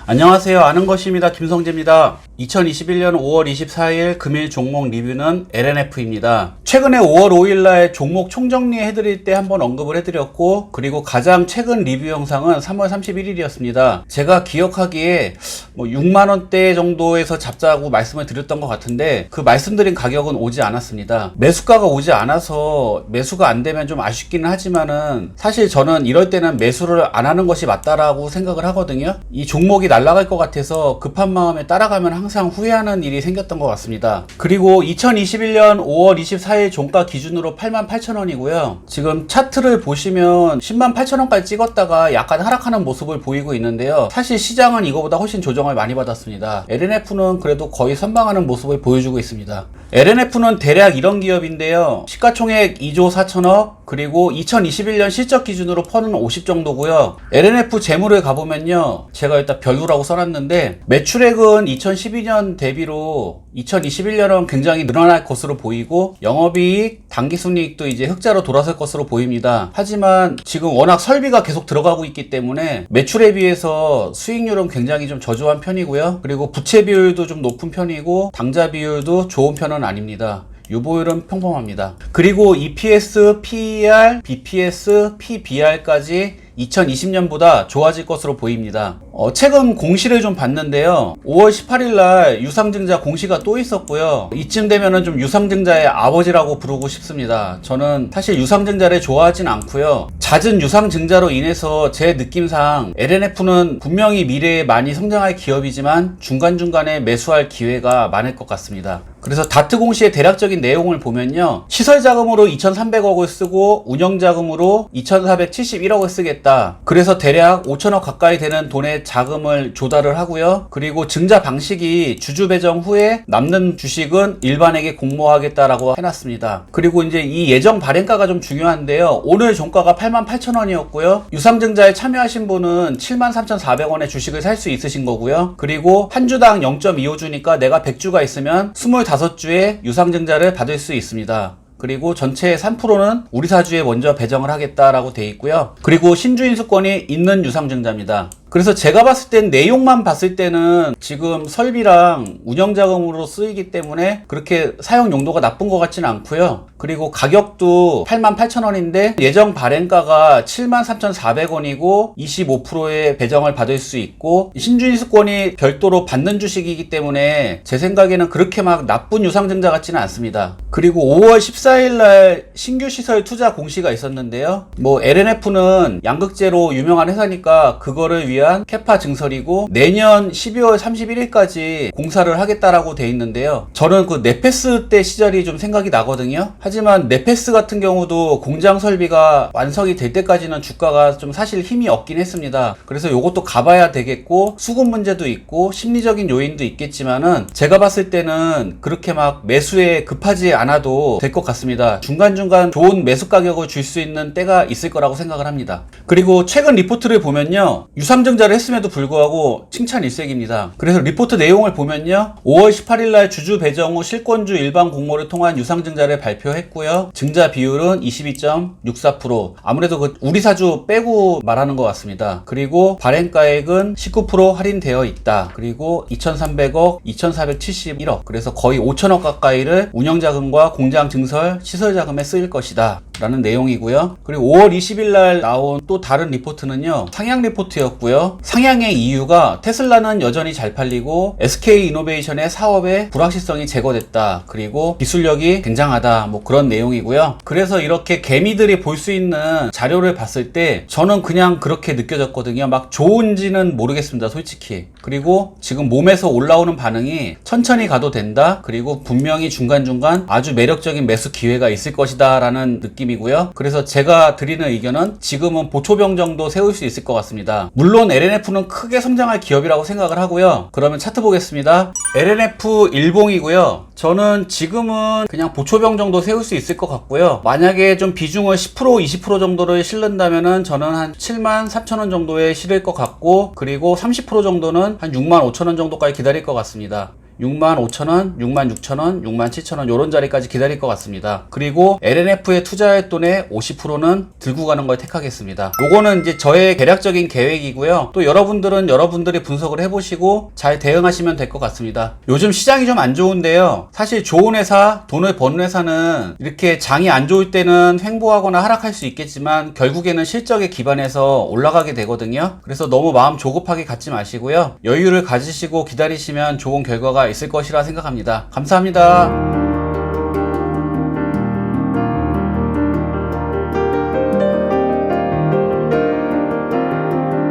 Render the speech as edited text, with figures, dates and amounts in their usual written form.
안녕하세요. 아는 것입니다. 김성재입니다. 2021년 5월 24일 금일 종목 리뷰는 LNF입니다. 최근에 5월 5일날 종목 총정리 해드릴 때 한번 언급을 해드렸고, 그리고 가장 최근 리뷰 영상은 3월 31일이었습니다. 제가 기억하기에 6만원대 정도에서 잡자고 말씀을 드렸던 것 같은데, 그 말씀드린 가격은 오지 않았습니다. 매수가가 오지 않아서 매수가 안 되면 좀 아쉽기는 하지만은, 사실 저는 이럴 때는 매수를 안 하는 것이 맞다라고 생각을 하거든요. 이 종목이 날아갈 것 같아서 급한 마음에 따라가면 항상 후회하는 일이 생겼던 것 같습니다. 그리고 2021년 5월 24일 종가 기준으로 88,000원이고요. 지금 차트를 보시면 108,000원까지 찍었다가 약간 하락하는 모습을 보이고 있는데요. 사실 시장은 이거보다 훨씬 조정을 많이 받았습니다. LNF는 그래도 거의 선방하는 모습을 보여주고 있습니다. LNF는 대략 이런 기업인데요. 시가총액 2조 4천억, 그리고 2021년 실적 기준으로 퍼는 50 정도고요. LNF 재물을 가보면요, 제가 일단 별로라고 써놨는데, 매출액은 2012년 대비로 2021년은 굉장히 늘어날 것으로 보이고, 영업이익, 당기순이익도 이제 흑자로 돌아설 것으로 보입니다. 하지만 지금 워낙 설비가 계속 들어가고 있기 때문에 매출에 비해서 수익률은 굉장히 좀 저조한 편이고요. 그리고 부채 비율도 좀 높은 편이고, 당자 비율도 좋은 편은 아닙니다. 유보율은 평범합니다. 그리고 EPS, PER, BPS, PBR까지 2020년보다 좋아질 것으로 보입니다. 최근 공시를 좀 봤는데요. 5월 18일날 유상증자 공시가 또 있었고요. 이쯤 되면은 좀 유상증자의 아버지라고 부르고 싶습니다. 저는 사실 유상증자를 좋아하진 않고요. 잦은 유상증자로 인해서 제 느낌상 LNF는 분명히 미래에 많이 성장할 기업이지만 중간중간에 매수할 기회가 많을 것 같습니다. 그래서 다트 공시의 대략적인 내용을 보면요, 시설 자금으로 2,300억을 쓰고 운영 자금으로 2,471억을 쓰겠다. 그래서 대략 5천억 가까이 되는 돈의 자금을 조달을 하고요. 그리고 증자 방식이 주주 배정 후에 남는 주식은 일반에게 공모하겠다라고 해놨습니다. 그리고 이제 이 예정 발행가가 좀 중요한데요. 오늘 종가가 88,000원이었고요. 유상증자에 참여하신 분은 73,400원에 주식을 살 수 있으신 거고요. 그리고 한 주당 0.25주니까 내가 100주가 있으면 25주에 유상증자를 받을 수 있습니다. 그리고 전체의 3%는 우리 사주에 먼저 배정을 하겠다라고 돼 있고요. 그리고 신주인수권이 있는 유상증자입니다. 그래서 제가 봤을 땐 내용만 봤을 때는 지금 설비랑 운영자금으로 쓰이기 때문에 그렇게 사용 용도가 나쁜 것 같지는 않고요. 그리고 가격도 88,000원인데 예정 발행가가 73,400원이고 25%의 배정을 받을 수 있고, 신주인수권이 별도로 받는 주식이기 때문에 제 생각에는 그렇게 막 나쁜 유상증자 같지는 않습니다. 그리고 5월 14일날 신규 시설 투자 공시가 있었는데요. LNF는 양극재로 유명한 회사니까 그거를 위한 캐파 증설이고, 내년 12월 31일까지 공사를 하겠다라고 돼 있는데요. 저는 그 네페스 때 시절이 좀 생각이 나거든요. 하지만 네페스 같은 경우도 공장 설비가 완성이 될 때까지는 주가가 좀 사실 힘이 없긴 했습니다. 그래서 요것도 가봐야 되겠고, 수급 문제도 있고 심리적인 요인도 있겠지만은 제가 봤을 때는 그렇게 막 매수에 급하지 않아도 될 것 같습니다. 중간중간 좋은 매수 가격을 줄 수 있는 때가 있을 거라고 생각을 합니다. 그리고 최근 리포트를 보면요, 유상증자를 했음에도 불구하고 칭찬 일색입니다. 그래서 리포트 내용을 보면요, 5월 18일날 주주 배정 후 실권주 일반 공모를 통한 유상증자를 발표했고요. 증자 비율은 22.64%. 아무래도 그 우리 사주 빼고 말하는 것 같습니다. 그리고 발행가액은 19% 할인되어 있다. 그리고 2,300억, 2,471억. 그래서 거의 5천억 가까이를 운영자금과 공장 증설, 시설자금에 쓰일 것이다 라는 내용이고요. 그리고 5월 20일날 나온 또 다른 리포트는요, 상향 리포트였고요. 상향의 이유가 테슬라는 여전히 잘 팔리고 SK이노베이션의 사업의 불확실성이 제거됐다. 그리고 기술력이 굉장하다. 그런 내용이고요. 그래서 이렇게 개미들이 볼 수 있는 자료를 봤을 때 저는 그냥 그렇게 느껴졌거든요. 막 좋은지는 모르겠습니다, 솔직히. 그리고 지금 몸에서 올라오는 반응이 천천히 가도 된다. 그리고 분명히 중간중간 아주 매력적인 매수 기회가 있을 것이다 라는 느낌이고요. 그래서 제가 드리는 의견은 지금은 보초병 정도 세울 수 있을 것 같습니다. 물론 LNF는 크게 성장할 기업이라고 생각을 하고요. 그러면 차트 보겠습니다. LNF 일봉이고요. 저는 지금은 그냥 보초병 정도 세울 수 있을 것 같고요. 만약에 좀 비중을 10%, 20% 정도를 실른다면은 저는 한 73,000원 정도에 실을 것 같고, 그리고 30% 정도는 한 65,000원 정도까지 기다릴 것 같습니다. 65,000원, 66,000원, 67,000원 요런 자리까지 기다릴 것 같습니다. 그리고 LNF의 투자할 돈의 50%는 들고 가는 걸 택하겠습니다. 요거는 이제 저의 대략적인 계획이고요. 또 여러분들은 여러분들이 분석을 해보시고 잘 대응하시면 될 것 같습니다. 요즘 시장이 좀 안 좋은데요. 사실 좋은 회사, 돈을 버는 회사는 이렇게 장이 안 좋을 때는 횡보하거나 하락할 수 있겠지만 결국에는 실적에 기반해서 올라가게 되거든요. 그래서 너무 마음 조급하게 갖지 마시고요. 여유를 가지시고 기다리시면 좋은 결과가 있을 것이라 생각합니다. 감사합니다.